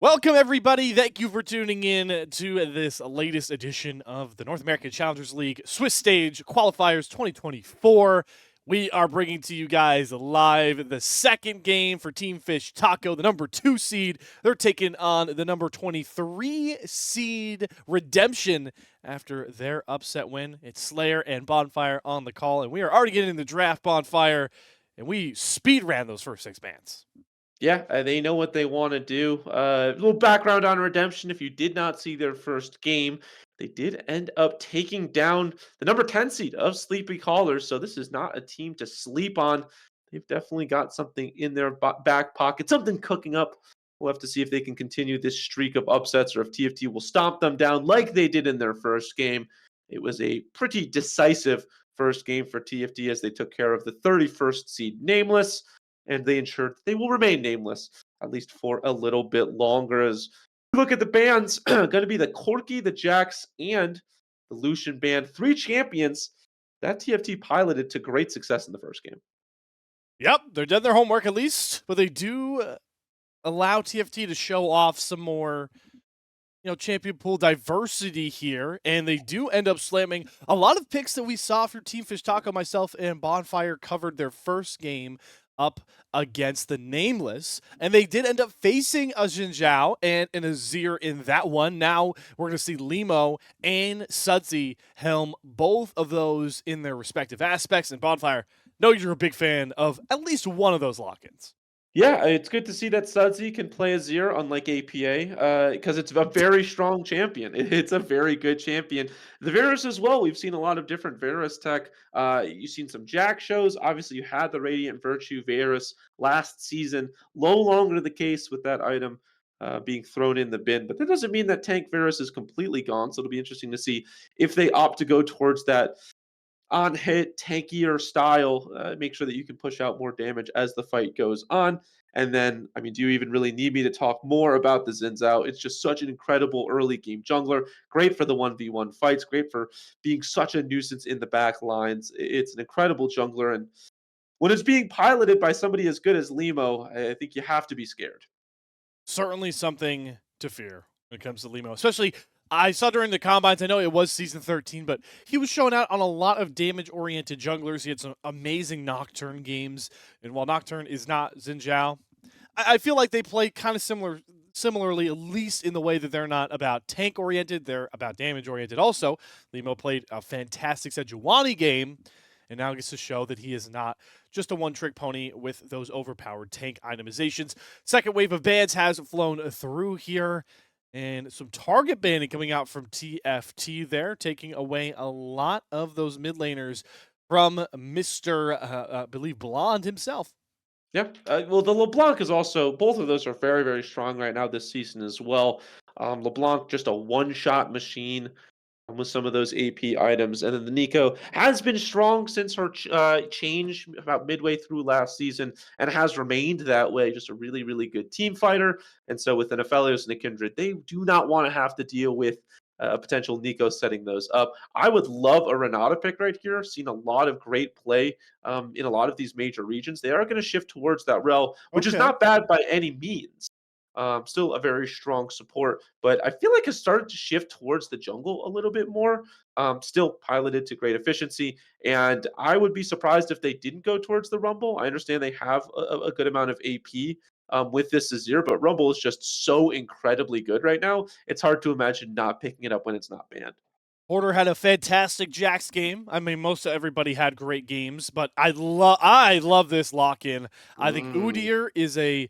Welcome, everybody. Thank you for tuning in to this latest edition of the North American Challengers League Swiss Stage Qualifiers 2024. We are bringing to you guys live the second game for Team Fish Taco, the number 2 seed. They're taking on the number 23 seed Redemption after their upset win. It's Slayer and Bonfire on the call, and we are already getting in the draft, Bonfire, and we speed ran those first 6 bands. Yeah, they know what they want to do. A little background on Redemption. If you did not see their first game, they did end up taking down the number 10 seed of Sleepy Callers. So this is not a team to sleep on. They've definitely got something in their back pocket, something cooking up. We'll have to see if they can continue this streak of upsets or if TFT will stomp them down like they did in their first game. It was a pretty decisive first game for TFT as they took care of the 31st seed Nameless, and they ensured they will remain nameless at least for a little bit longer. As we look at the bands, going to be the Corky, the Jax, and the Lucian band, 3 champions that TFT piloted to great success in the first game. Yep, they're done their homework at least, but they do allow TFT to show off some more, champion pool diversity here, and they do end up slamming a lot of picks that we saw for Team Fish Taco. Myself and Bonfire covered their first game up against the Nameless, and they did end up facing a Jinzhao and an Azir in that one. Now we're going to see Limo and Sudsy helm both of those in their respective aspects, and Bonfire, know you're a big fan of at least one of those lock-ins. Yeah, it's good to see that Sudsy can play Azir unlike APA because it's a very strong champion. It's a very good champion. The Varus as well. We've seen a lot of different Varus tech. You've seen some Jack shows. Obviously, you had the Radiant Virtue Varus last season. No longer the case with that item being thrown in the bin. But that doesn't mean that Tank Varus is completely gone. So it'll be interesting to see if they opt to go towards that on hit, tankier style. Make sure that you can push out more damage as the fight goes on. And then, I mean, do you even really need me to talk more about the Xin Zhao? It's just such an incredible early game jungler. Great for the 1v1 fights. Great for being such a nuisance in the back lines. It's an incredible jungler. And when it's being piloted by somebody as good as Limo, I think you have to be scared. Certainly something to fear when it comes to Limo, especially I saw during the combines, I know it was season 13, but he was showing out on a lot of damage-oriented junglers. He had some amazing Nocturne games, and while Nocturne is not Xin Zhao, I feel like they play kind of similarly, at least in the way that they're not about tank-oriented, they're about damage-oriented also. Limo played a fantastic Sejuani game, and now gets to show that he is not just a one-trick pony with those overpowered tank itemizations. Second wave of bans has flown through here, and some target banning coming out from TFT there, taking away a lot of those mid laners from Mr. I believe Blonde himself. Yeah. Well, the LeBlanc is also, both of those are very, very strong right now this season as well. LeBlanc, just a one-shot machine with some of those AP items. And then the Nico has been strong since her change about midway through last season and has remained that way. Just a really, really good team fighter. And so with an Aphelios and a Kindred, they do not want to have to deal with a potential Nico setting those up. I would love a Renata pick right here. Seen a lot of great play in a lot of these major regions. They are going to shift towards that rel, which is Okay. not bad by any means. Still a very strong support, but I feel like it's started to shift towards the jungle a little bit more. Still piloted to great efficiency, and I would be surprised if they didn't go towards the Rumble. I understand they have a good amount of AP with this Azir, but Rumble is just so incredibly good right now. It's hard to imagine not picking it up when it's not banned. Porter had a fantastic Jax game. I mean, most of everybody had great games, but I love this lock-in. I think Mm. Udyr is a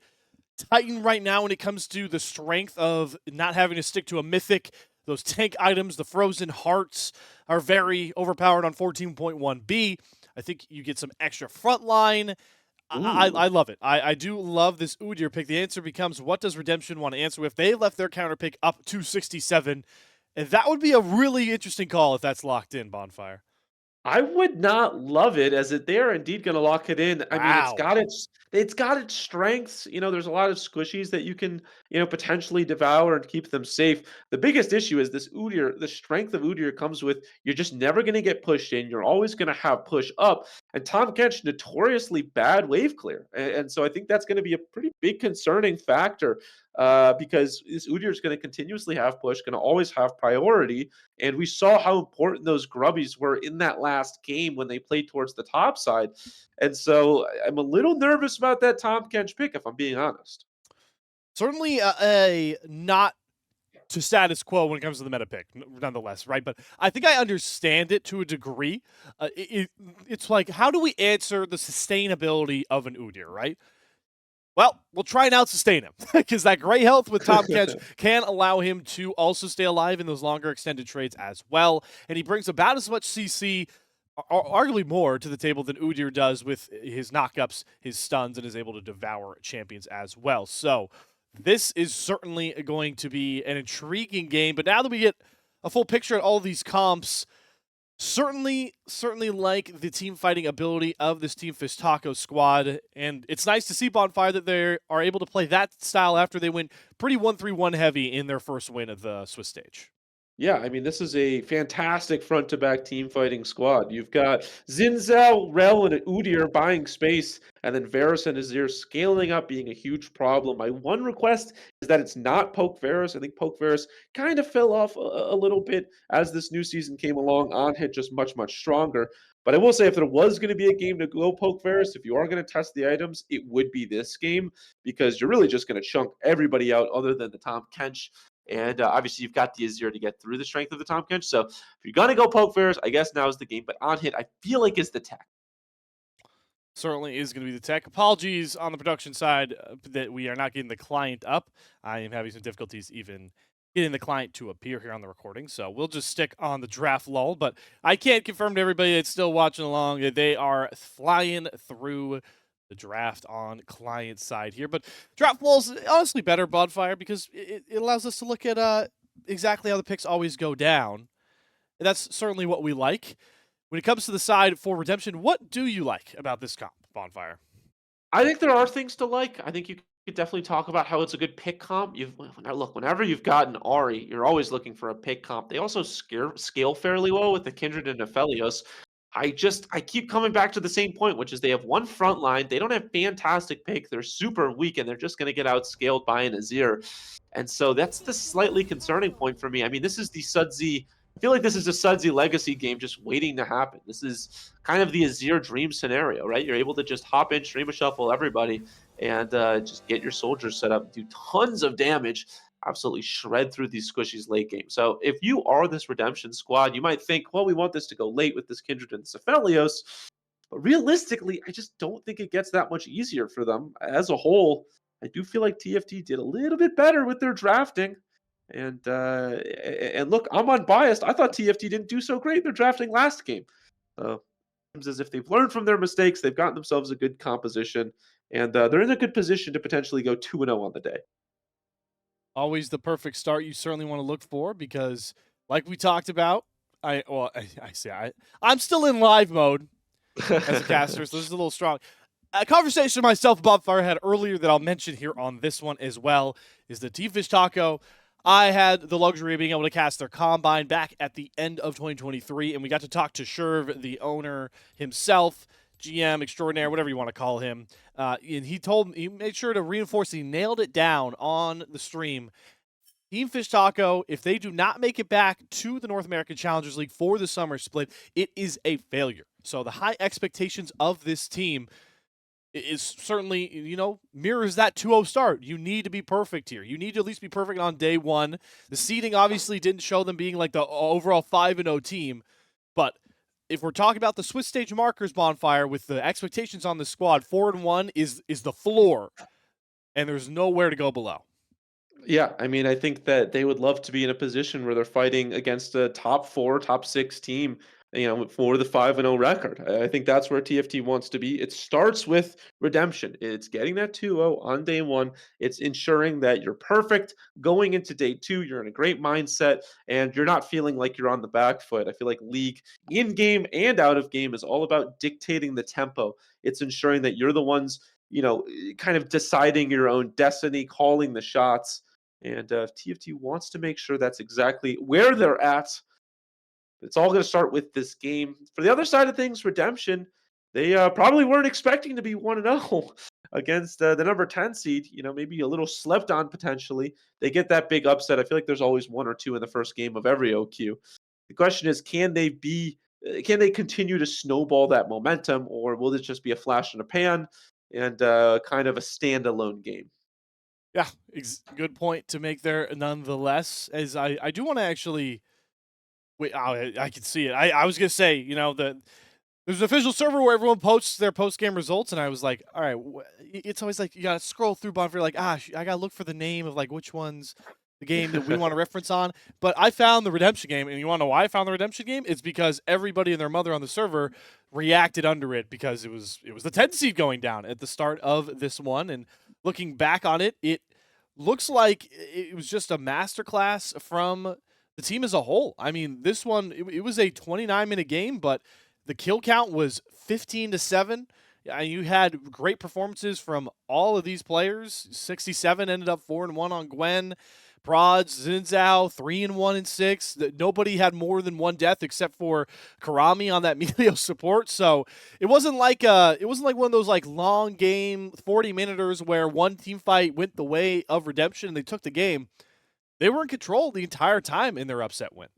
Titan right now when it comes to the strength of not having to stick to a mythic. Those tank items, the frozen hearts, are very overpowered on 14.1b. I think you get some extra frontline. I Ooh. love it. I do love this Udyr pick. The answer becomes, what does Redemption want to answer with? They left their counter pick up to 67, and that would be a really interesting call if that's locked in, Bonfire. I would not love it as it they are indeed going to lock it in. I mean, Wow. It's got its strengths. There's a lot of squishies that you can, potentially devour and keep them safe. The biggest issue is this Udyr. The strength of Udyr comes with you're just never going to get pushed in. You're always going to have push up. And Tom Kench notoriously bad wave clear, and so I think that's going to be a pretty big concerning factor. Because this Udyr is going to continuously have push, going to always have priority, and we saw how important those grubbies were in that last game when they played towards the top side. And so I'm a little nervous about that Tom Kench pick, if I'm being honest. Certainly a not to status quo when it comes to the meta pick, nonetheless, right? But I think I understand it to a degree. It's like, how do we answer the sustainability of an Udyr, right? Well, we'll try and out-sustain him because that great health with Tom Kench can allow him to also stay alive in those longer extended trades as well. And he brings about as much CC, arguably more, to the table than Udyr does with his knockups, his stuns, and is able to devour champions as well. So this is certainly going to be an intriguing game. But now that we get a full picture of all these comps, certainly like the team fighting ability of this Team Fish Taco squad, and it's nice to see Bonfire that they are able to play that style after they went pretty 1-3-1 heavy in their first win of the Swiss stage. Yeah, I mean, this is a fantastic front-to-back team fighting squad. You've got Zinzel, Rel, and Udyr buying space, and then Varus and Azir scaling up, being a huge problem. My one request is that it's not Poke Varus. I think Poke Varus kind of fell off a little bit as this new season came along. On hit just much, much stronger. But I will say, if there was going to be a game to go Poke Varus, if you are going to test the items, it would be this game because you're really just going to chunk everybody out other than the Tom Kench. And obviously, you've got the Azir to get through the strength of the Tom Kench. So if you're going to go poke Varus, I guess now is the game. But on hit, I feel like is the tech. Certainly is going to be the tech. Apologies on the production side that we are not getting the client up. I am having some difficulties even getting the client to appear here on the recording. So we'll just stick on the draft lull. But I can't confirm to everybody that's still watching along that they are flying through the draft on client side here. But draft wall's honestly better, Bonfire, because it allows us to look at exactly how the picks always go down. And that's certainly what we like. When it comes to the side for Redemption, what do you like about this comp, Bonfire? I think there are things to like. I think you could definitely talk about how it's a good pick comp. Look, whenever you've got an Ari, you're always looking for a pick comp. They also scale fairly well with the Kindred and Aphelios. I keep coming back to the same point, which is they have one front line. They don't have fantastic pick. They're super weak, and they're just going to get outscaled by an Azir. And so that's the slightly concerning point for me. I mean, this is the Sudsy. I feel like this is a Sudsy legacy game just waiting to happen. This is kind of the Azir dream scenario, right? You're able to just hop in, stream a shuffle everybody, and just get your soldiers set up, do tons of damage, absolutely shred through these squishies late game. So if you are this Redemption squad, you might think, well, we want this to go late with this Kindred and Cephalios. But realistically, I just don't think it gets that much easier for them. As a whole, I do feel like TFT did a little bit better with their drafting. And look, I'm unbiased. I thought TFT didn't do so great in their drafting last game. So it seems as if they've learned from their mistakes. They've gotten themselves a good composition, and they're in a good position to potentially go 2-0 on the day. Always the perfect start you certainly want to look for because, like we talked about, I'm still in live mode as a caster, so this is a little strong. A conversation myself Bob Fire had earlier that I'll mention here on this one as well is the Team Fish Taco. I had the luxury of being able to cast their combine back at the end of 2023, and we got to talk to Sherv, the owner himself, GM extraordinaire, whatever you want to call him. And he made sure to reinforce he nailed it down on the stream. Team Fish Taco, if they do not make it back to the North American Challengers League for the summer split, it is a failure. So the high expectations of this team is certainly, mirrors that 2-0 start. You need to be perfect here. You need to at least be perfect on day one. The seeding obviously didn't show them being like the overall 5-0 team, but if we're talking about the Swiss stage markers, Bonfire, with the expectations on the squad, 4-1 is the floor, and there's nowhere to go below. Yeah, I mean, I think that they would love to be in a position where they're fighting against a top 4, top 6 team, for the 5-0 record. I think that's where TFT wants to be. It starts with redemption. It's getting that 2-0 on day one. It's ensuring that you're perfect going into day two. You're in a great mindset and you're not feeling like you're on the back foot. I feel like League in game and out of game is all about dictating the tempo. It's ensuring that you're the ones kind of deciding your own destiny, calling the shots. And TFT wants to make sure that's exactly where they're at. It's all going to start with this game. For the other side of things, Redemption, they probably weren't expecting to be 1-0 against the number 10 seed, maybe a little slept on potentially. They get that big upset. I feel like there's always one or two in the first game of every OQ. The question is, can they continue to snowball that momentum, or will this just be a flash in the pan and kind of a standalone game? Yeah, good point to make there nonetheless. As I do want to actually wait, I can see it. I was gonna say, there's an official server where everyone posts their post game results, and I was like, all right, it's always like you gotta scroll through Bonfire, like, I gotta look for the name of like which one's the game that we want to reference on. But I found the Redemption game, and you want to know why I found the Redemption game? It's because everybody and their mother on the server reacted under it because it was the 10 seed going down at the start of this one, and looking back on it, it looks like it was just a masterclass from the team as a whole. I mean, this one it was a 29-minute game, but the kill count was 15-7. You had great performances from all of these players. 67 ended up 4-1 on Gwen. Prods, Zinzao, 3-1 and 6. Nobody had more than one death except for Karami on that Melio support. So it wasn't like one of those like long game 40-minuters where one team fight went the way of Redemption and they took the game. They were in control the entire time in their upset win.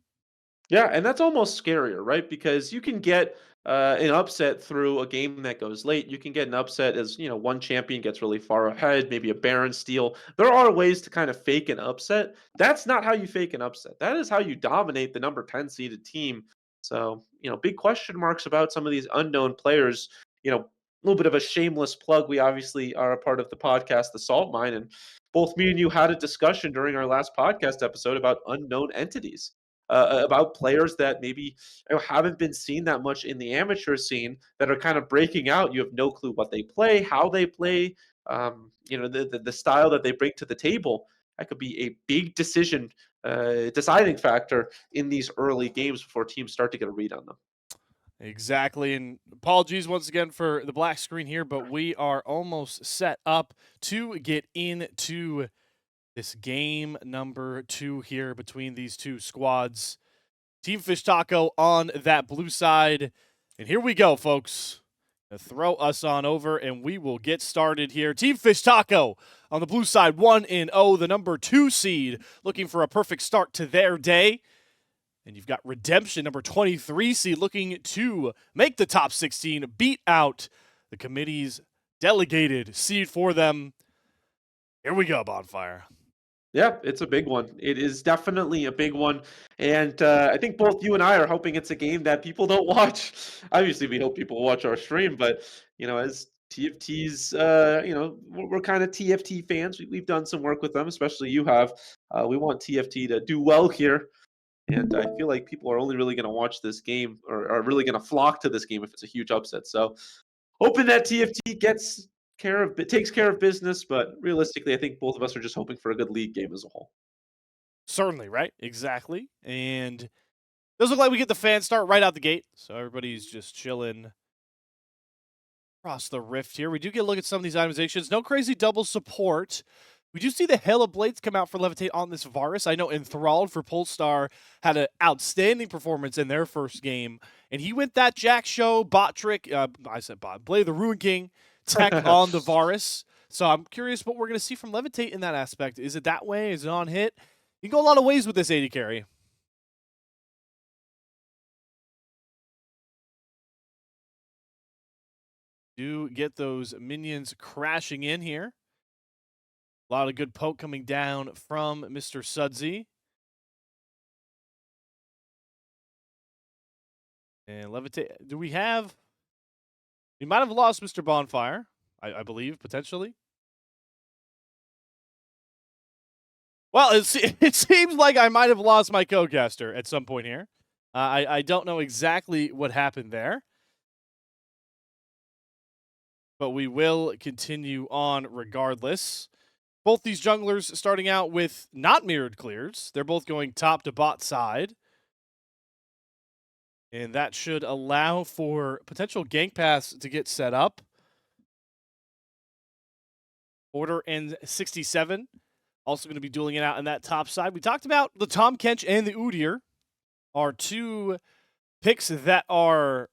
Yeah, and that's almost scarier, right? Because you can get an upset through a game that goes late. You can get an upset as one champion gets really far ahead, maybe a Baron steal. There are ways to kind of fake an upset. That's not how you fake an upset. That is how you dominate the number 10 seeded team. So big question marks about some of these unknown players. A little bit of a shameless plug. We obviously are a part of the podcast, The Salt Mine, and both me and you had a discussion during our last podcast episode about unknown entities, about players that maybe haven't been seen that much in the amateur scene that are kind of breaking out. You have no clue what they play, how they play, the style that they bring to the table. That could be a big deciding factor in these early games before teams start to get a read on them. Exactly. And apologies once again for the black screen here, but we are almost set up to get into this game number 2 here between these two squads. Team Fish Taco on that blue side. And here we go, folks. Throw us on over, and we will get started here. Team Fish Taco on the blue side, 1-0, the number 2 seed, looking for a perfect start to their day. And you've got Redemption, number 23 seed, looking to make the top 16, beat out the committee's delegated seed for them. Here we go, Bonfire. Yeah, it's a big one. It is definitely a big one. And I think both you and I are hoping it's a game that people don't watch. Obviously, we hope people watch our stream, but, as TFT's, we're kind of TFT fans. We've done some work with them, especially you have. We want TFT to do well here. And I feel like people are only really going to watch this game or are really going to flock to this game if it's a huge upset. So hoping that TFT takes care of business, but realistically, I think both of us are just hoping for a good league game as a whole. Certainly, right? Exactly. And does look like we get the fan start right out the gate. So everybody's just chilling across the rift here. We do get a look at some of these itemizations. No crazy double support. We do see the Hail of Blades come out for Levitate on this Varus. I know Enthralled for Polestar had an outstanding performance in their first game, and he went that Jack Show bot trick. I said bot. Blade the Ruin King tech on the Varus. So I'm curious what we're going to see from Levitate in that aspect. Is it that way? Is it on hit? You can go a lot of ways with this AD carry. Do get those minions crashing in here. A lot of good poke coming down from Mr. Sudsy. And Levitate. Do we have... We might have lost Mr. Bonfire, I believe, potentially. Well, it seems like I might have lost my co-caster at some point here. I don't know exactly what happened there. But we will continue on regardless. Both these junglers starting out with not mirrored clears. They're both going top to bot side. And that should allow for potential gank paths to get set up. Order and 67. Also going to be dueling it out on that top side. We talked about the Tahm Kench and the Udyr are two picks that are,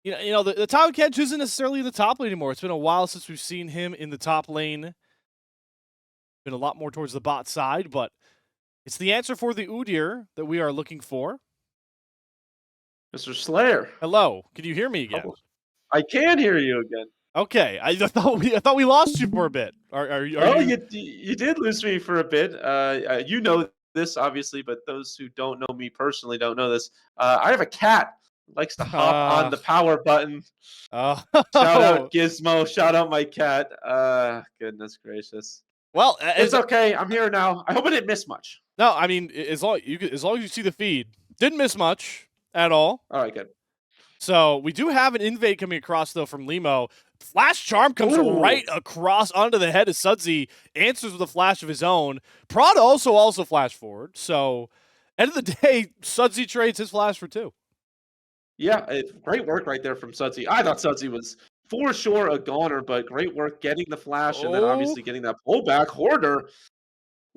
the Tahm Kench isn't necessarily in the top lane anymore. It's been a while since we've seen him in the top lane. Been a lot more towards the bot side, but it's the answer for the Udyr that we are looking for. Mr. Slayer. Hello, can you hear me again? I can hear you again. Okay, I thought we lost you for a bit. You did lose me for a bit. You know this obviously, but those who don't know me personally don't know this. I have a cat who likes to hop on the power button. Shout out Gizmo. Shout out my cat. Goodness gracious. Well, it's okay. I'm here now. I hope I didn't miss much. No, I mean as long as you see the feed, didn't miss much at all. All right, good. So we do have an invade coming across though from Limo. Flash Charm comes right across onto the head of Sudsy, answers with a flash of his own. Prod also flash forward. So end of the day, Sudsy trades his flash for 2. Yeah, great work right there from Sudsy. I thought Sudsy was for sure a goner, but great work getting the flash and then obviously getting that pullback. Hoarder.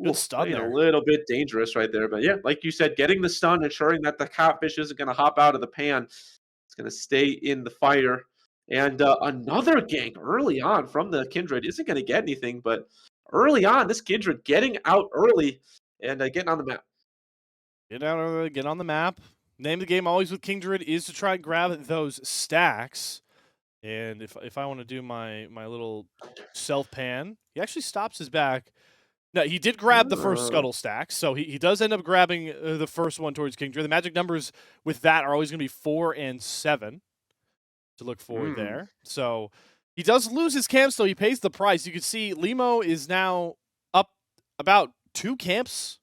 Good stun there. A little bit dangerous right there. But yeah, like you said, getting the stun, ensuring that the catfish isn't going to hop out of the pan. It's going to stay in the fire. And another gank early on from the Kindred isn't going to get anything, but early on, this Kindred getting out early and getting on the map. Get out early, get on the map. Name of the game always with Kindred is to try and grab those stacks. And if I want to do my little self-pan, he actually stops his back. No, he did grab the first scuttle stack, so he does end up grabbing the first one towards Kindred. The magic numbers with that are always going to be 4 and 7 to look forward there. So he does lose his camps, though. He pays the price. You can see Limo is now up about 2 camps.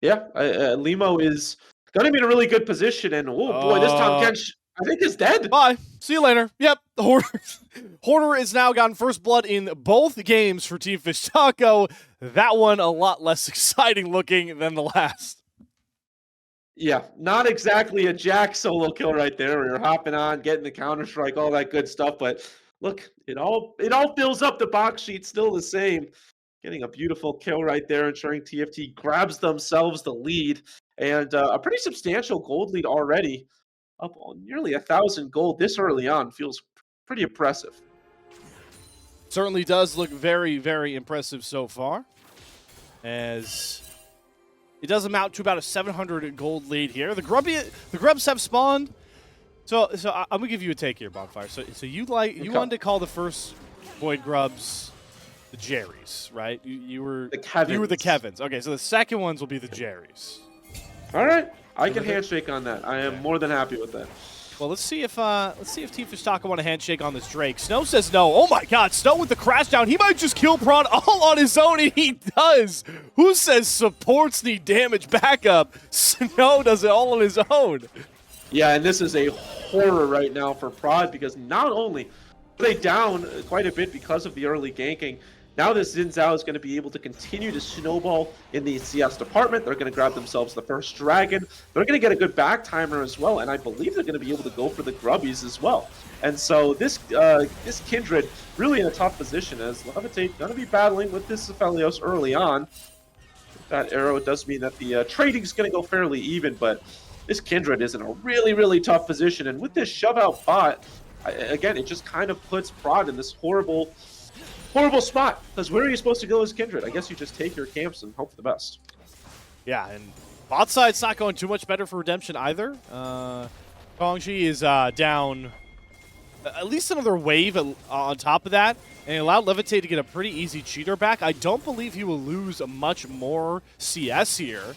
Yeah, Limo is going to be in a really good position, and boy, this Tahm Kench, I think, is dead. Bye. See you later. Yep, the Hoarder has now gotten first blood in both games for Team Fish Taco. That one a lot less exciting looking than the last. Yeah, not exactly a Jack solo kill right there. We were hopping on, getting the counter strike, all that good stuff. But look, it all fills up the box sheet, still the same. Getting a beautiful kill right there, ensuring TFT grabs themselves the lead. And a pretty substantial gold lead already. Up on nearly 1,000 gold this early on. Feels pretty impressive. Certainly does look very, very impressive so far. As it does amount to about a 700 gold lead here. The Grubs have spawned. So I'm gonna give you a take here, Bonfire. So you wanted to call the first Void Grubs the Jerrys, right? You were the Kevins. Okay, so the second ones will be the Jerrys. All right, I can handshake on that. I am more than happy with that. Well, let's see if Team Fish Taco want a handshake on this Drake. Snow says no. Oh my God, Snow with the crash down. He might just kill Prawn all on his own, and he does. Who says supports need damage backup? Snow does it all on his own. Yeah, and this is a horror right now for Prod because not only are they down quite a bit because of the early ganking, now this Xin Zhao is going to be able to continue to snowball in the CS department. They're going to grab themselves the first dragon. They're going to get a good back timer as well, and I believe they're going to be able to go for the grubbies as well. And so this Kindred really in a tough position as Levitate going to be battling with this Aphelios early on. With that arrow, it does mean that the trading is going to go fairly even, but this Kindred is in a really, really tough position. And with this shove-out bot, again, it just kind of puts Prod in this horrible spot, because where are you supposed to go as Kindred? I guess you just take your camps and hope for the best. Yeah, and bot side's not going too much better for Redemption either. Kongji is down at least another wave on top of that, and it allowed Levitate to get a pretty easy cheater back. I don't believe he will lose much more CS here.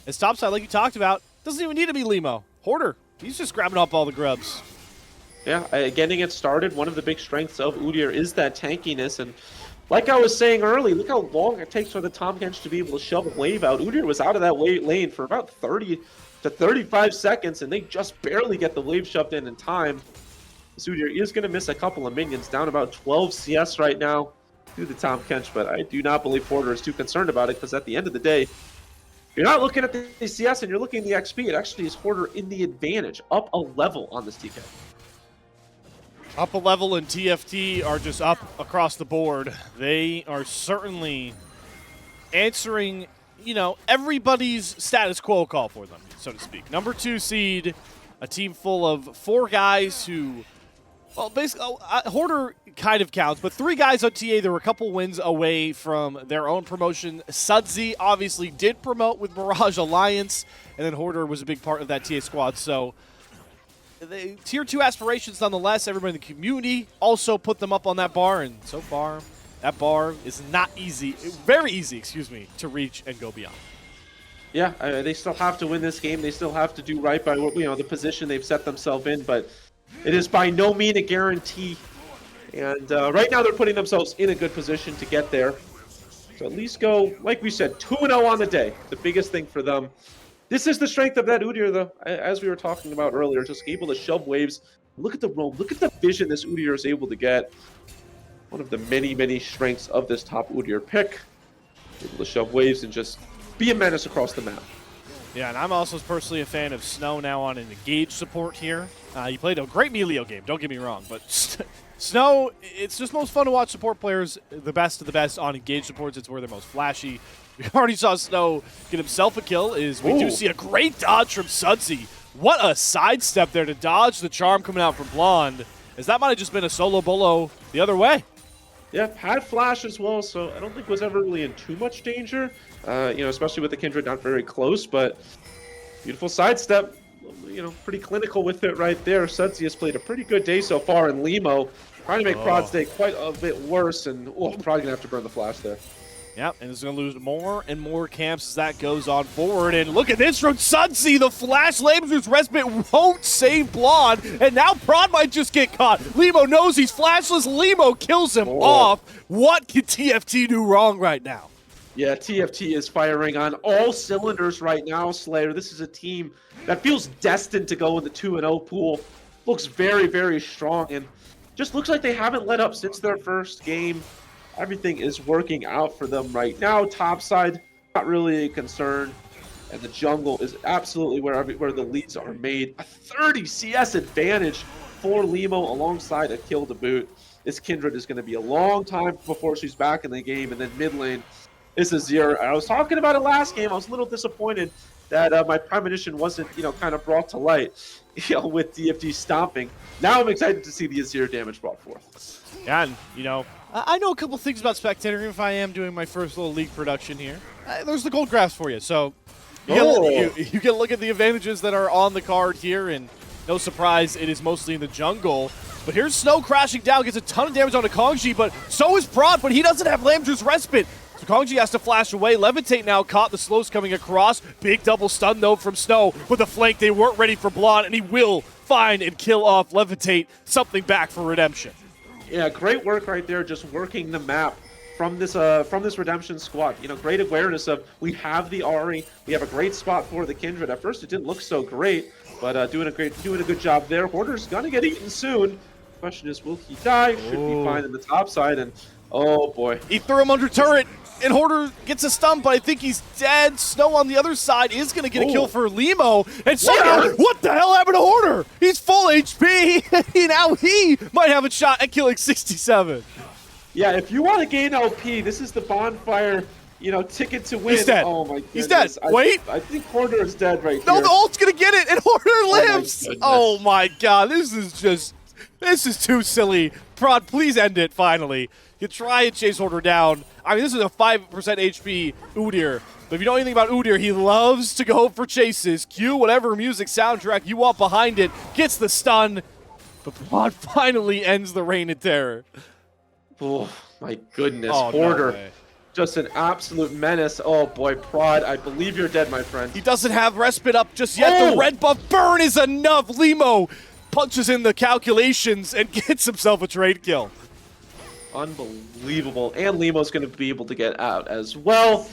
As topside, like you talked about, doesn't even need to be Limo. Hoarder, he's just grabbing up all the grubs. Yeah, getting it started, one of the big strengths of Udyr is that tankiness, and like I was saying early, look how long it takes for the Tahm Kench to be able to shove a wave out. Udyr was out of that lane for about 30 to 35 seconds, and they just barely get the wave shoved in time. Udyr is going to miss a couple of minions, down about 12 CS right now to the Tahm Kench, but I do not believe Hoarder is too concerned about it, because at the end of the day, you're not looking at the CS and you're looking at the XP. It actually is Hoarder in the advantage, up a level on this TK. Up a level and TFT are just up across the board. They are certainly answering, you know, everybody's status quo call for them, so to speak. Number 2 seed, a team full of 4 guys who, well, basically, Hoarder kind of counts, but 3 guys on TA. There were a couple wins away from their own promotion. Sudsy obviously did promote with Mirage Alliance, and then Hoarder was a big part of that TA squad, so Tier 2 aspirations nonetheless. Everybody in the community also put them up on that bar, and so far, that bar is not easy, very easy, excuse me, to reach and go beyond. Yeah, they still have to win this game. They still have to do right by the position they've set themselves in, but it is by no means a guarantee. And right now they're putting themselves in a good position to get there. So at least go, like we said, 2-0 on the day. The biggest thing for them. This is the strength of that Udyr, though, as we were talking about earlier, just able to shove waves. Look at the roam. Look at the vision this Udyr is able to get. One of the many, many strengths of this top Udyr pick. Able to shove waves and just be a menace across the map. Yeah, and I'm also personally a fan of Snow now on an engage support here. He played a great Melio game, don't get me wrong, but Snow, it's just most fun to watch support players, the best of the best on engage supports. It's where they're most flashy. We already saw Snow get himself a kill. We do see a great dodge from Sudsy. What a sidestep there to dodge the charm coming out from Blonde, as that might have just been a solo bolo the other way. Yeah, had flash as well, so I don't think was ever really in too much danger. Especially with the Kindred not very close, but beautiful sidestep. Pretty clinical with it right there. Sudsy has played a pretty good day so far, and Limo trying to make Prod's day quite a bit worse, and probably going to have to burn the flash there. Yep, and it's going to lose more and more camps as that goes on forward. And look at this from Sudsy. The flash Lambert's respite won't save Blonde, and now Prod might just get caught. Limo knows he's flashless. Limo kills him off. What can TFT do wrong right now? Yeah, TFT is firing on all cylinders right now, Slayer. This is a team that feels destined to go in the 2-0 pool. Looks very, very strong, and just looks like they haven't let up since their first game. Everything is working out for them right now. Topside, not really a concern. And the jungle is absolutely where the leads are made. A 30 CS advantage for Limo alongside a kill to boot. This Kindred is going to be a long time before she's back in the game. And then mid lane is Azir. I was talking about it last game. I was a little disappointed that my premonition wasn't, kind of brought to light, with DFT stomping. Now I'm excited to see the Azir damage brought forth. Yeah, and, I know a couple things about Spectator, even if I am doing my first little league production here. There's the gold graphs for you, so you get a look at the advantages that are on the card here, and no surprise, it is mostly in the jungle. But here's Snow crashing down, gets a ton of damage onto Kongji, but so is Prod, but he doesn't have Lambert's respite. So Kongji has to flash away. Levitate now caught the slows coming across. Big double stun, though, from Snow with a flank. They weren't ready for Blonde, and he will find and kill off Levitate. Something back for Redemption. Yeah, great work right there, just working the map from this Redemption squad. Great awareness of we have the Ahri, we have a great spot for the Kindred. At first, it didn't look so great, but doing a good job there. Hoarder's gonna get eaten soon. Question is, will he die? Should be fine in the top side, and oh boy, he threw him under turret. And Hoarder gets a stun, but I think he's dead. Snow on the other side is going to get a kill for Limo. And what the hell happened to Hoarder? He's full HP. Now he might have a shot at killing 67. Yeah, if you want to gain LP, this is the bonfire, ticket to win. He's dead. Oh my goodness. He's dead. Wait. I think Hoarder is dead right here. No, here. the ult's going to get it, and Hoarder lives. Oh my god, this is too silly. Prod, please end it finally. You try and chase Hoarder down. I mean, this is a 5% HP Udyr. But if you know anything about Udyr, he loves to go for chases. Cue whatever music soundtrack you want behind it. Gets the stun. But Prod finally ends the reign of terror. Oh, my goodness. Oh, Hoarder. No way. Just an absolute menace. Oh, boy, Prod, I believe you're dead, my friend. He doesn't have respite up just yet. The red buff burn is enough. Limo punches in the calculations and gets himself a trade kill. Unbelievable. And Limo's going to be able to get out as well.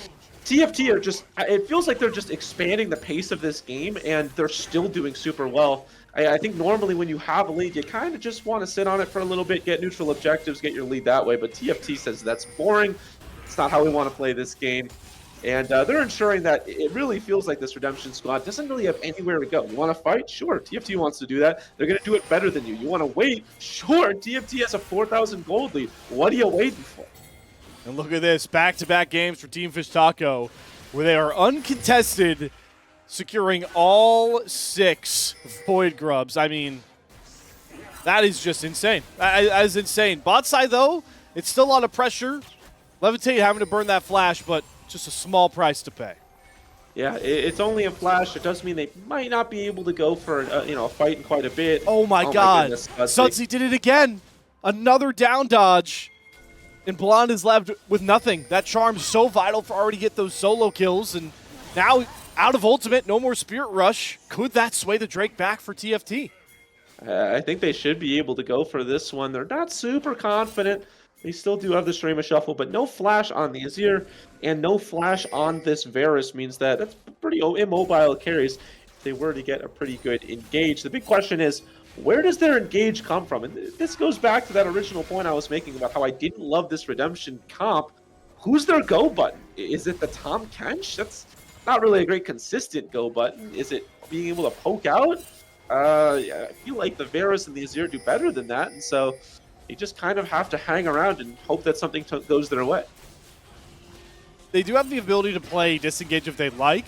TFT are just, it feels like they're just expanding the pace of this game, and they're still doing super well. I think normally when you have a lead, you kind of just want to sit on it for a little bit, get neutral objectives, get your lead that way. But TFT says that's boring. It's not how we want to play this game. And they're ensuring that it really feels like this Redemption squad doesn't really have anywhere to go. You want to fight? Sure. TFT wants to do that. They're going to do it better than you. You want to wait? Sure. TFT has a 4,000 gold lead. What are you waiting for? And look at this, back-to-back games for Team Fish Taco, where they are uncontested, securing all 6 Void Grubs. I mean, that is just insane. That is insane. Bot side, though, it's still a lot of pressure. Levitate having to burn that flash, but just a small price to pay. Yeah, it's only a flash. It does mean they might not be able to go for a fight in quite a bit. Oh my God, Sudsy did it again. Another down dodge, and Blonde is left with nothing. That charm's so vital for already get those solo kills, and now out of ultimate, no more Spirit Rush. Could that sway the Drake back for TFT? I think they should be able to go for this one. They're not super confident. They still do have the Stream of Shuffle, but no flash on the Azir and no flash on this Varus means that that's pretty immobile carries if they were to get a pretty good engage. The big question is, where does their engage come from? And this goes back to that original point I was making about how I didn't love this Redemption comp. Who's their go button? Is it the Tom Kench? That's not really a great consistent go button. Is it being able to poke out? I feel like the Varus and the Azir do better than that, and so you just kind of have to hang around and hope that something goes their way. They do have the ability to play disengage if they like.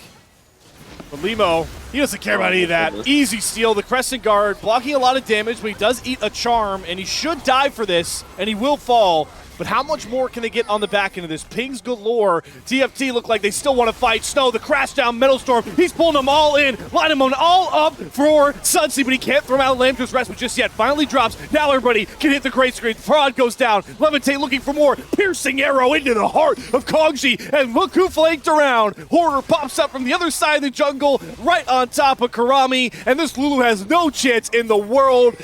But Limo, he doesn't care about any of that. Easy steal, the Crescent Guard, blocking a lot of damage, but he does eat a charm, and he should die for this, and he will fall. But how much more can they get on the back end of this? Pings galore. TFT look like they still want to fight. Snow, the crash down, Metal Storm. He's pulling them all in. Line them all up for Sudsy, but he can't throw out Lamb's Respite just yet. Finally drops. Now everybody can hit the great screen. Fraud goes down. Levitate looking for more. Piercing arrow into the heart of Kongji. And look who flanked around. Hoarder pops up from the other side of the jungle, right on top of Karami. And this Lulu has no chance in the world.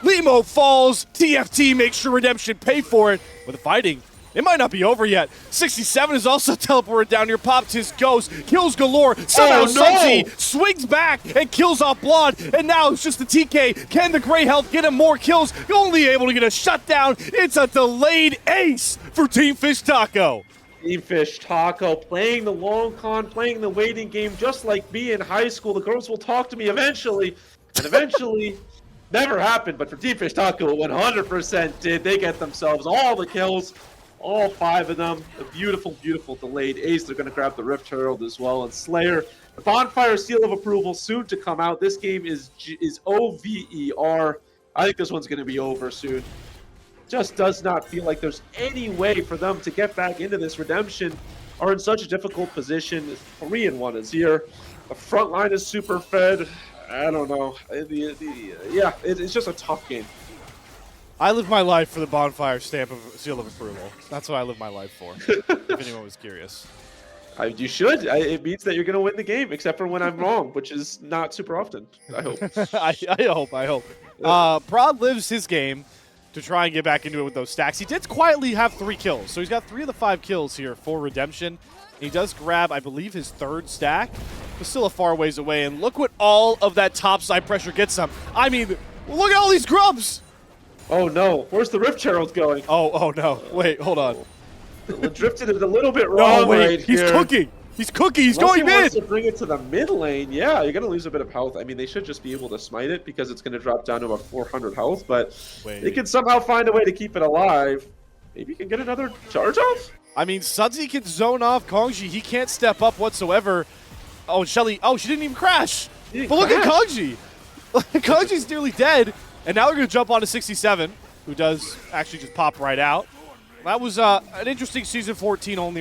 Limo falls. TFT makes sure Redemption pay for it. But the fighting, it might not be over yet. 67 is also teleported down here. Pops his ghost. Kills galore. Somehow Sudsy swings back and kills off Blonde. And now it's just the TK. Can the Grey Health get him more kills? Only able to get a shutdown. It's a delayed ace for Team Fish Taco. Team Fish Taco playing the long con, playing the waiting game, just like me in high school. The girls will talk to me eventually. And eventually... Never happened, but for Team Fish Taco, 100% did. They get themselves all the kills, all 5 of them. A beautiful, beautiful delayed ace. They're going to grab the Rift Herald as well. And Slayer, the Bonfire Seal of Approval soon to come out. This game is OVER. I think this one's going to be over soon. Just does not feel like there's any way for them to get back into this Redemption. Are in such a difficult position. 3-1 is here. The front line is super fed. I don't know. It's just a tough game. I live my life for the Bonfire stamp of seal of approval. That's what I live my life for, if anyone was curious. You should. It means that you're going to win the game, except for when I'm wrong, which is not super often, I hope. I hope. Prod lives his game to try and get back into it with those stacks. He did quietly have 3 kills, so he's got 3 of the 5 kills here for Redemption. He does grab, I believe, his 3rd stack, but still a far ways away. And look what all of that topside pressure gets him. I mean, look at all these grubs. Oh, no. Where's the Rift Herald going? Oh, no. Wait, hold on. Drifted it a little bit wrong right he's here. Cooking. He's cooking. He's going mid. Wants to bring it to the mid lane. Yeah, you're going to lose a bit of health. I mean, they should just be able to smite it because it's going to drop down to about 400 health, but they can somehow find a way to keep it alive. Maybe you can get another charge off? I mean, Sudsy can zone off Kongji. He can't step up whatsoever. Oh, Shelly. Oh, she didn't even crash. But look at Kongji. Kongji's nearly dead. And now they're going to jump onto 67, who does actually just pop right out. That was an interesting Season 14 only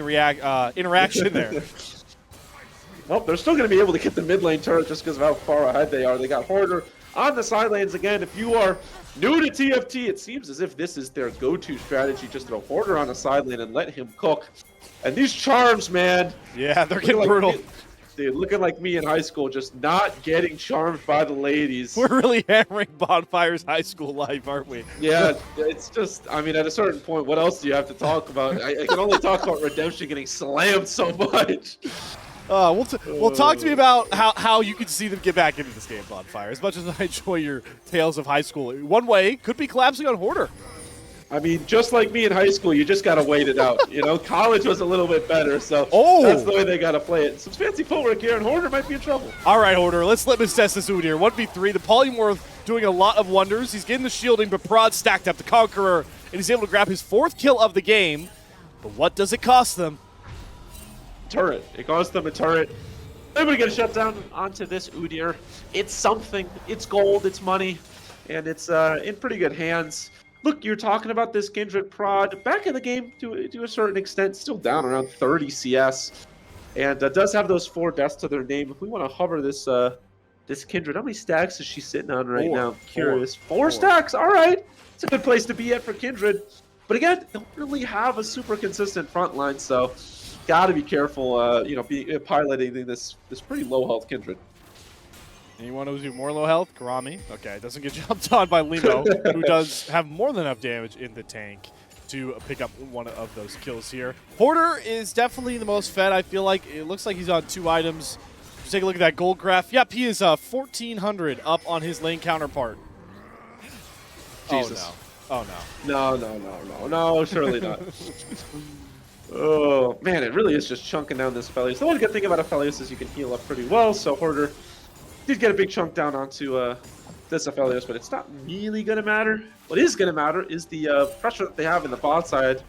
interaction there. Well, they're still going to be able to get the mid lane turret just because of how far ahead they are. They got Hoarder on the side lanes again. If you are new to TFT, it seems as if this is their go-to strategy. Just throw Hoarder on a side lane and let him cook. And these charms, man. Yeah, they're getting brutal. Dude, looking like me in high school, just not getting charmed by the ladies. We're really hammering Bonfire's high school life, aren't we? Yeah, it's just, I mean, at a certain point, what else do you have to talk about? I can only talk about Redemption getting slammed so much. Well, talk to me about how you can see them get back into this game, Bonfire. As much as I enjoy your tales of high school, one way could be collapsing on Hoarder. I mean, just like me in high school, you just got to wait it out. You know, college was a little bit better, so that's the way they got to play it. Some fancy footwork here, and Hoarder might be in trouble. All right, Hoarder, let's let him test this Udyr. 1v3, the Polymorph doing a lot of wonders. He's getting the shielding, but Prod stacked up the Conqueror, and he's able to grab his 4th kill of the game. But what does it cost them? Turret. It cost them a turret. They're going to get a shutdown onto this Udyr. It's something. It's gold. It's money. And it's in pretty good hands. Look, you're talking about this Kindred Prod. Back in the game, to a certain extent, still down around 30 CS. And does have those 4 deaths to their name. If we want to hover this this Kindred, how many stacks is she sitting on right now? I'm curious. 4 stacks. All right. It's a good place to be at for Kindred. But again, they don't really have a super consistent front line, so got to be careful, you know, piloting this pretty low health Kindred. Anyone who's even more low health? Karami. Okay, doesn't get jumped on by Limo, who does have more than enough damage in the tank to pick up one of those kills here. Hoarder is definitely the most fed. I feel like it looks like he's on 2 items. Just take a look at that gold graph. Yep, he is 1,400 up on his lane counterpart. Jesus. Oh, no. No, surely not. Oh, man, it really is just chunking down this Aphelios. The one good thing about Aphelios is you can heal up pretty well, so Hoarder did get a big chunk down onto this Aphelios, but it's not really going to matter. What is going to matter is the pressure that they have in the bot side.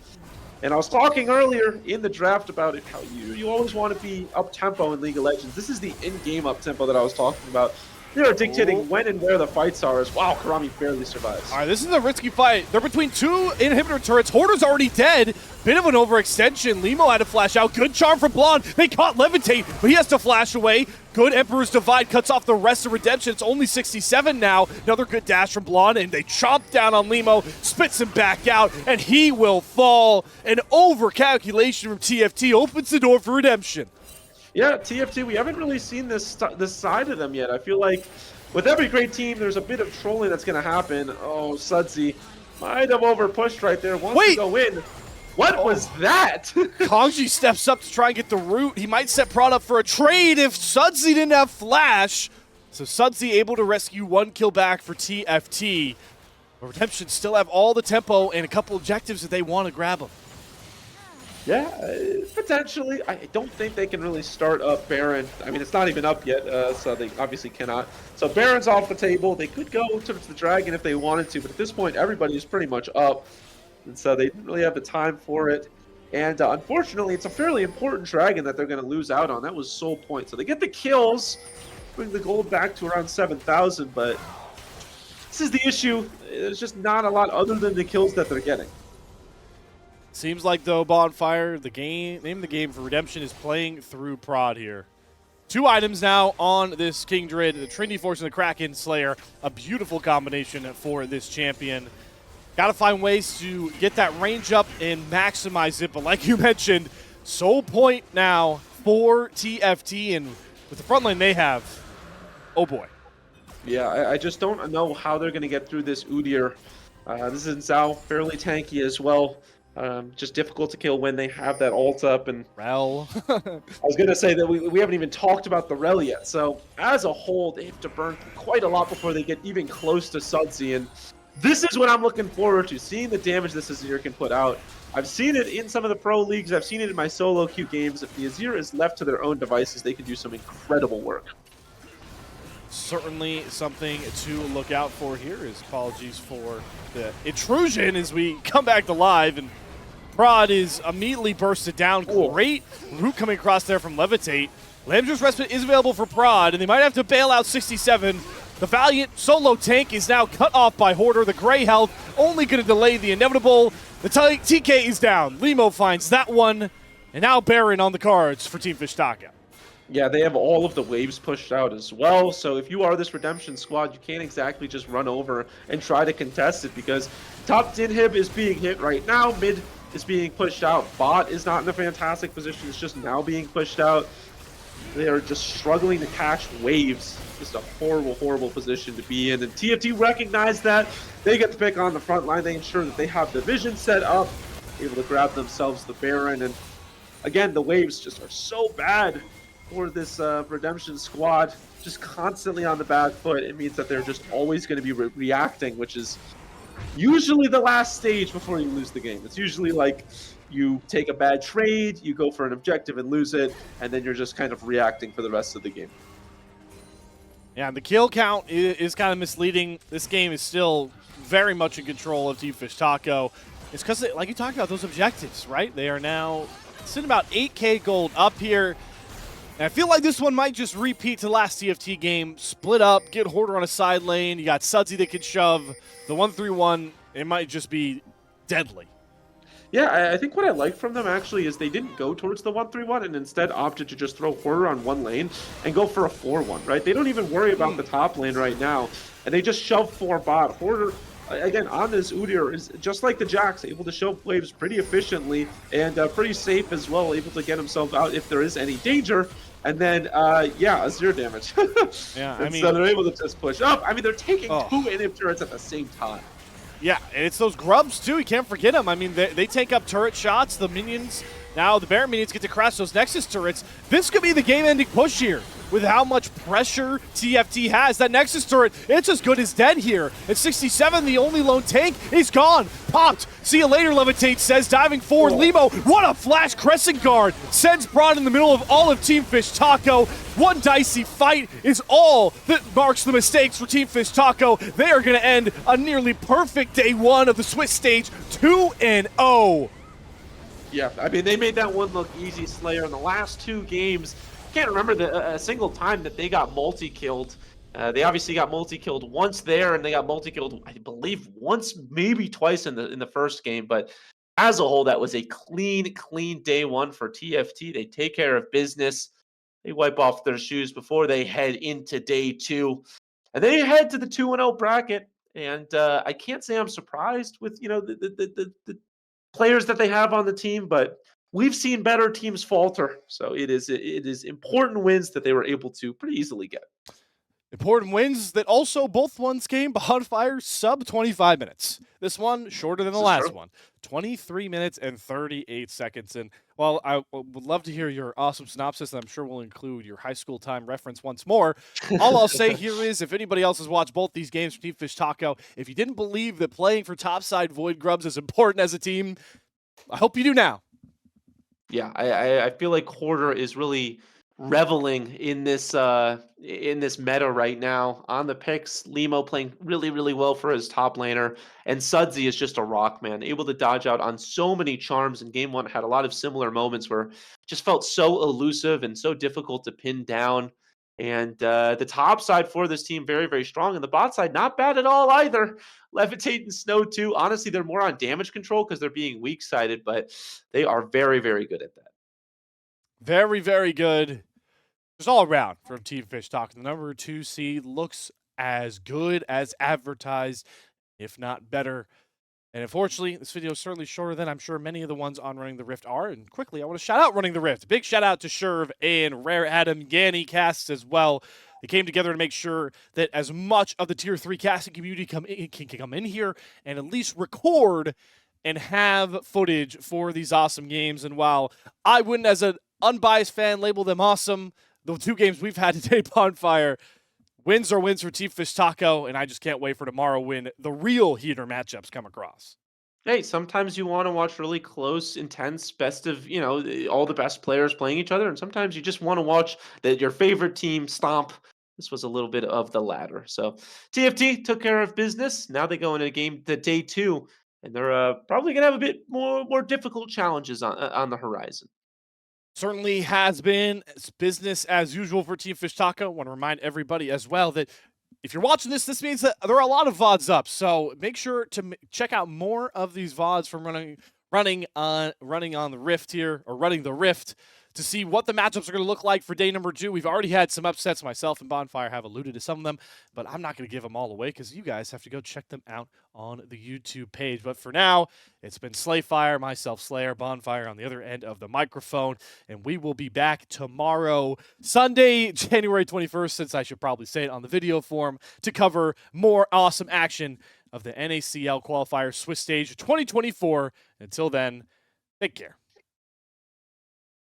And I was talking earlier in the draft about it, how you always want to be up-tempo in League of Legends. This is the in-game up-tempo that I was talking about. They are dictating when and where the fights are as wow, Karami barely survives. All right, this is a risky fight. They're between 2 inhibitor turrets. Hoarder's already dead. Bit of an overextension. Limo had to flash out. Good charm from Blonde. They caught Levitate, but he has to flash away. Good Emperor's Divide cuts off the rest of Redemption. It's only 67 now. Another good dash from Blonde, and they chomp down on Limo, spits him back out, and he will fall. An overcalculation from TFT opens the door for Redemption. Yeah, TFT, we haven't really seen this side of them yet. I feel like with every great team, there's a bit of trolling that's going to happen. Oh, Sudsy might have over-pushed right there. Wants to go in. What was that? Kongji steps up to try and get the root. He might set Prod up for a trade if Sudsy didn't have flash. So Sudsy able to rescue 1 kill back for TFT. But Redemption still have all the tempo and a couple objectives that they want to grab them. Yeah, potentially. I don't think they can really start up Baron. I mean, it's not even up yet, so they obviously cannot. So Baron's off the table. They could go to the Dragon if they wanted to, but at this point, everybody is pretty much up. And so they didn't really have the time for it. And unfortunately, it's a fairly important Dragon that they're going to lose out on. That was Soul Point. So they get the kills, bring the gold back to around 7,000, but this is the issue. There's just not a lot other than the kills that they're getting. Seems like, though, Bonfire, the name of the game for Redemption is playing through Prod here. 2 items now on this Kindred, the Trinity Force and the Kraken Slayer. A beautiful combination for this champion. Got to find ways to get that range up and maximize it. But like you mentioned, Soul Point now for TFT. And with the front line they have, oh boy. Yeah, I just don't know how they're going to get through this Udyr. This is Zhao, fairly tanky as well. Just difficult to kill when they have that ult up. And Rel. I was going to say that we haven't even talked about the Rel yet. So as a whole, they have to burn quite a lot before they get even close to Sudsy. And this is what I'm looking forward to, seeing the damage this Azir can put out. I've seen it in some of the pro leagues. I've seen it in my solo queue games. If the Azir is left to their own devices, they can do some incredible work. Certainly something to look out for here. Is apologies for the intrusion as we come back to live, and Prod is immediately bursted down. Great root coming across there from Levitate. Lambjer's Respite is available for Prod, and they might have to bail out 67. The Valiant solo tank is now cut off by Hoarder. The gray health only going to delay the inevitable. The TK is down. Limo finds that one, and now Baron on the cards for Team Fishtaka. Yeah, they have all of the waves pushed out as well. So if you are this Redemption squad, you can't exactly just run over and try to contest it, because top inhib is being hit right now. Mid is being pushed out. Bot is not in a fantastic position. It's just now being pushed out. They are just struggling to catch waves. Just a horrible, horrible position to be in. And TFT recognize that. They get the pick on the front line. They ensure that they have the vision set up, able to grab themselves the Baron. And again, the waves just are so bad for this Redemption squad. Just constantly on the back foot. It means that they're just always going to be reacting, which is usually the last stage before you lose the game. It's usually like you take a bad trade, you go for an objective and lose it, and then you're just kind of reacting for the rest of the game. Yeah, the kill count is kind of misleading. This game is still very much in control of Team Fish Taco. It's because, like you talked about, those objectives, right? They are now sitting about 8K gold up here. And I feel like this one might just repeat to the last TFT game. Split up, get Hoarder on a side lane. You got Sudsy that can shove. The 1-3-1, it might just be deadly. Yeah, I think what I like from them actually is they didn't go towards the 1-3-1 and instead opted to just throw Hoarder on one lane and go for a 4-1, right? They don't even worry about the top lane right now, and they just shove 4 bot. Hoarder, again, on this Udyr is just like the Jax, able to shove waves pretty efficiently and pretty safe as well, able to get himself out if there is any danger. And then, yeah, 0 damage. Yeah, I mean, so they're able to just push up. I mean, they're taking 2 inhib turrets at the same time. Yeah, and it's those grubs, too. You can't forget them. I mean, they take up turret shots. The minions, now the Baron minions get to crash those Nexus turrets. This could be the game-ending push here with how much pressure TFT has. That Nexus turret, it's as good as dead here. At 67, the only lone tank is gone. Popped. See you later, Levitate says. Diving forward, Limo. What a flash crescent guard. Sends Braun in the middle of all of Team Fish Taco. One dicey fight is all that marks the mistakes for Team Fish Taco. They are going to end a nearly perfect day one of the Swiss stage, 2-0. Yeah, I mean, they made that one look easy, Slayer. In the last 2 games, can't remember a single time that they got multi-killed. They obviously got multi-killed once there, and they got multi-killed, I believe, once, maybe twice in the first game. But as a whole, that was a clean day one for TFT. They take care of business. They wipe off their shoes before they head into day 2. And they head to the 2-0 bracket. And I can't say I'm surprised with, you know, the players that they have on the team, but we've seen better teams falter. So it is important wins that they were able to pretty easily get. Important wins that also both ones came Bonfire sub 25 minutes. This one shorter than the last one. 23 minutes and 38 seconds. And while I would love to hear your awesome synopsis, and I'm sure we'll include your high school time reference once more, all I'll say here is if anybody else has watched both these games from Team Fish Taco, if you didn't believe that playing for topside Void Grubs is important as a team, I hope you do now. Yeah, I feel like Hoarder is really reveling in this meta right now. On the picks, Limo playing really well for his top laner, and Sudsy is just a rock, man, able to dodge out on so many charms. In game 1 had a lot of similar moments where it just felt so elusive and so difficult to pin down. And the top side for this team very strong, and the bot side not bad at all either. Levitate and Snow too. Honestly, they're more on damage control because they're being weak sided, but they are very good at that. Very good. Just all around from Team Fish Taco. The number 2 seed looks as good as advertised, if not better. And unfortunately, this video is certainly shorter than I'm sure many of the ones on Running the Rift are. And quickly, I want to shout out Running the Rift. Big shout out to Sherv and Rare Adam Ganny casts as well. They came together to make sure that as much of the Tier 3 casting community can come in here and at least record and have footage for these awesome games. And while I wouldn't, as an unbiased fan, label them awesome, the 2 games we've had today, Bonfire, wins are wins for Team Fish Taco, and I just can't wait for tomorrow when the real heater matchups come across. Hey, sometimes you want to watch really close, intense, best of, you know, all the best players playing each other, and sometimes you just want to watch your favorite team stomp. This was a little bit of the latter. So TFT took care of business. Now they go into day 2, and they're probably going to have a bit more difficult challenges on the horizon. Certainly has been business as usual for Team Fish Taco. I want to remind everybody as well that if you're watching this, this means that there are a lot of VODs up. So make sure to check out more of these VODs from running on the Rift here, or running the Rift, to see what the matchups are going to look like for day number 2. We've already had some upsets. Myself and Bonfire have alluded to some of them, but I'm not going to give them all away because you guys have to go check them out on the YouTube page. But for now, it's been Slayfire, myself, Slayer, Bonfire on the other end of the microphone, and we will be back tomorrow, Sunday, January 21st, since I should probably say it on the video form, to cover more awesome action of the NACL Qualifier Swiss Stage 2024. Until then, take care.